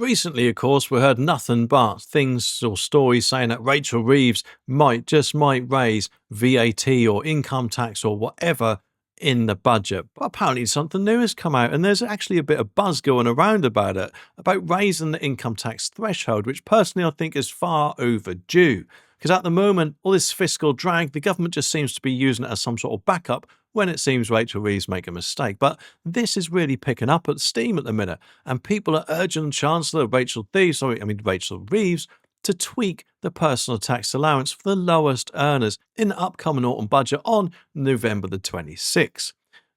Recently, of course, we heard nothing but things or stories saying that Rachel Reeves might raise VAT or income tax or whatever in the budget. But apparently something new has come out and there's actually a bit of buzz going around about it, about raising the income tax threshold, which personally I think is far overdue. Because at the moment, all this fiscal drag, the government just seems to be using it as some sort of backup when it seems Rachel Reeves make a mistake. But this is really picking up at steam at the minute, and people are urging Chancellor Rachel Reeves to tweak the personal tax allowance for the lowest earners in the upcoming autumn budget on November the 26th.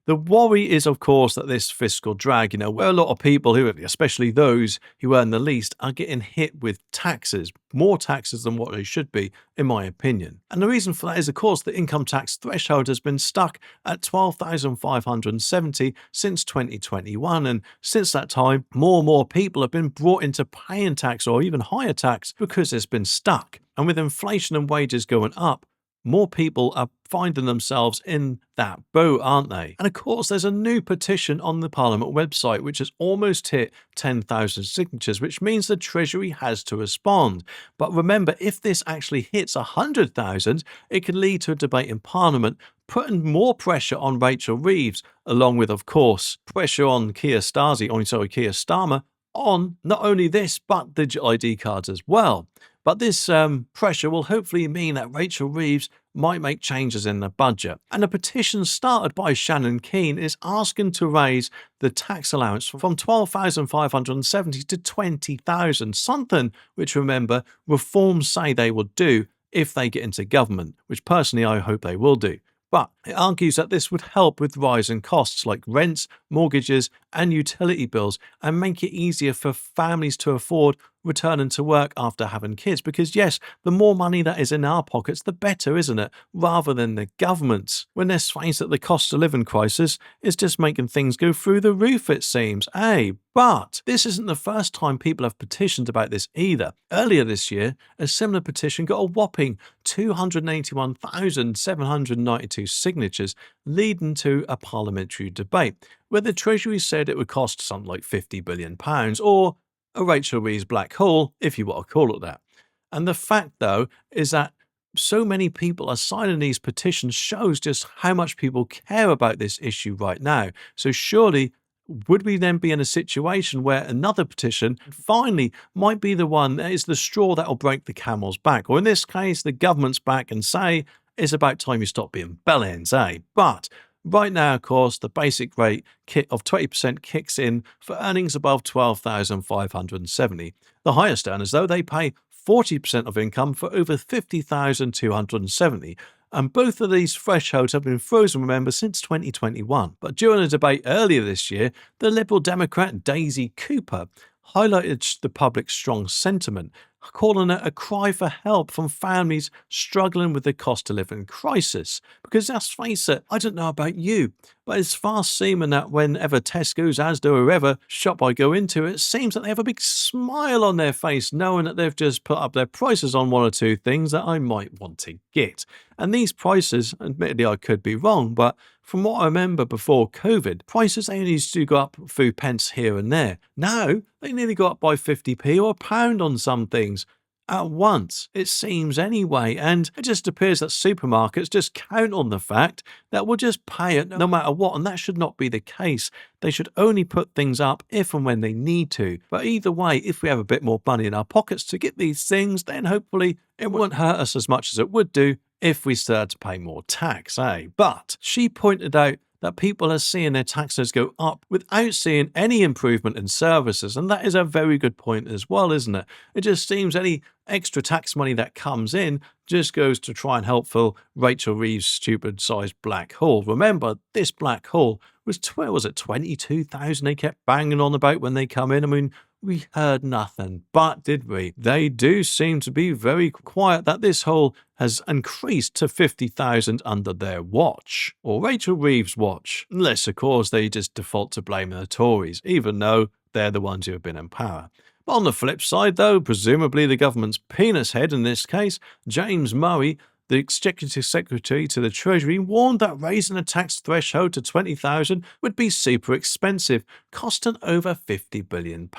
The worry is, of course, that this fiscal drag, where a lot of people who, especially those who earn the least, are getting hit with taxes, more taxes than what they should be, in my opinion. And the reason for that is, of course, the income tax threshold has been stuck at $12,570 since 2021. And since that time, more and more people have been brought into paying tax or even higher tax because it's been stuck. And with inflation and wages going up, more people are finding themselves in that boat, aren't they? And of course, there's a new petition on the Parliament website which has almost hit 10,000 signatures, which means the Treasury has to respond. But remember, if this actually hits 100,000, it could lead to a debate in Parliament, putting more pressure on Rachel Reeves, along with, of course, pressure on Keir Starmer, on not only this, but digital ID cards as well. But this pressure will hopefully mean that Rachel Reeves might make changes in the budget. And a petition started by Shannon Keane is asking to raise the tax allowance from $12,570 to $20,000, something which, remember, reforms say they will do if they get into government, which personally I hope they will do. But it argues that this would help with rising costs like rents, mortgages and utility bills, and make it easier for families to afford returning to work after having kids. Because yes, the more money that is in our pockets, the better, isn't it? Rather than the government's. When let's face it, the cost of living crisis is just making things go through the roof, it seems. But this isn't the first time people have petitioned about this either. Earlier this year, a similar petition got a whopping 281,792 signatures, leading to a parliamentary debate, where the Treasury said it would cost something like £50 billion, or a Rachel Reeves black hole, if you want to call it that. And the fact, though, is that so many people are signing these petitions shows just how much people care about this issue right now. So surely, would we then be in a situation where another petition finally might be the one that is the straw that will break the camel's back? Or in this case, the government's back and say, it's about time you stop being bellends, But right now, of course, the basic rate of 20% kicks in for earnings above $12,570. The highest earners, though, they pay 40% of income for over $50,270. And both of these thresholds have been frozen, remember, since 2021. But during a debate earlier this year, the Liberal Democrat Daisy Cooper highlighted the public's strong sentiment, calling it a cry for help from families struggling with the cost of living crisis. Because let's face it, I don't know about you, but it's fast seeming that whenever Tesco's, Asda, or whoever shop I go into, it seems that they have a big smile on their face knowing that they've just put up their prices on one or two things that I might want to get. And these prices, admittedly I could be wrong, but from what I remember before COVID, prices they only used to go up a few pence here and there. Now, they nearly go up by 50p or a pound on some things at once, it seems anyway. And it just appears that supermarkets just count on the fact that we'll just pay it no matter what. And that should not be the case. They should only put things up if and when they need to. But either way, if we have a bit more money in our pockets to get these things, then hopefully it won't hurt us as much as it would do if we started to pay more tax, But she pointed out that people are seeing their taxes go up without seeing any improvement in services. And that is a very good point as well, isn't it? It just seems any extra tax money that comes in just goes to try and help fill Rachel Reeves' stupid-sized black hole. Remember, this black hole was 22,000 they kept banging on about when they come in. I mean, we heard nothing, but did we? They do seem to be very quiet that this hole has increased to 50,000 under their watch, or Rachel Reeves' watch, unless of course they just default to blaming the Tories, even though they're the ones who have been in power. But on the flip side though, presumably the government's penis head in this case, James Murray, The Executive Secretary to the Treasury warned that raising the tax threshold to 20,000 would be super expensive, costing over £50 billion.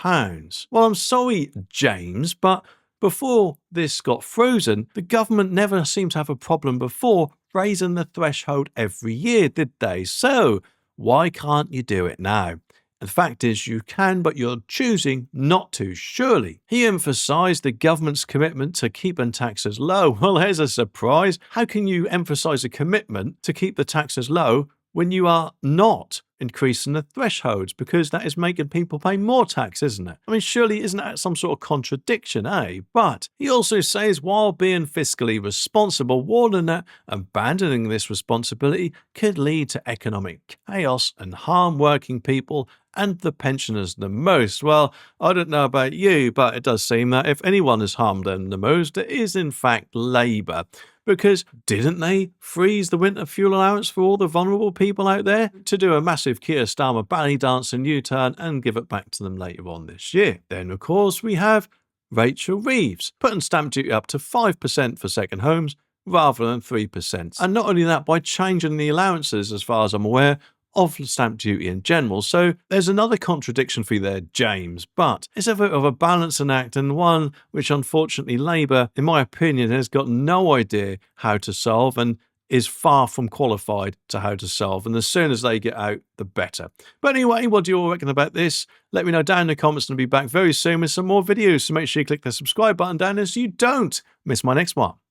Well, I'm sorry, James, but before this got frozen, the government never seemed to have a problem before raising the threshold every year, did they? So, why can't you do it now? The fact is, you can, but you're choosing not to, surely. He emphasised the government's commitment to keeping taxes low. Well, here's a surprise. How can you emphasise a commitment to keep the taxes low when you are not increasing the thresholds? Because that is making people pay more tax, isn't it? I mean, surely isn't that some sort of contradiction, eh? But he also says, while being fiscally responsible, warning that abandoning this responsibility could lead to economic chaos and harm working people and the pensioners the most. Well, I don't know about you, but it does seem that if anyone has harmed them the most, it is in fact Labour. Because didn't they freeze the winter fuel allowance for all the vulnerable people out there to do a massive Keir Starmer belly dance and U-turn and give it back to them later on this year? Then, of course, we have Rachel Reeves putting stamp duty up to 5% for second homes rather than 3%. And not only that, by changing the allowances, as far as I'm aware, of stamp duty in general. So there's another contradiction for you there, James, but it's a bit of a balancing act, and one which unfortunately Labour, in my opinion, has got no idea how to solve and is far from qualified to how to solve. And the sooner as they get out, the better. But anyway, what do you all reckon about this? Let me know down in the comments, and I'll be back very soon with some more videos. So make sure you click the subscribe button down there so you don't miss my next one.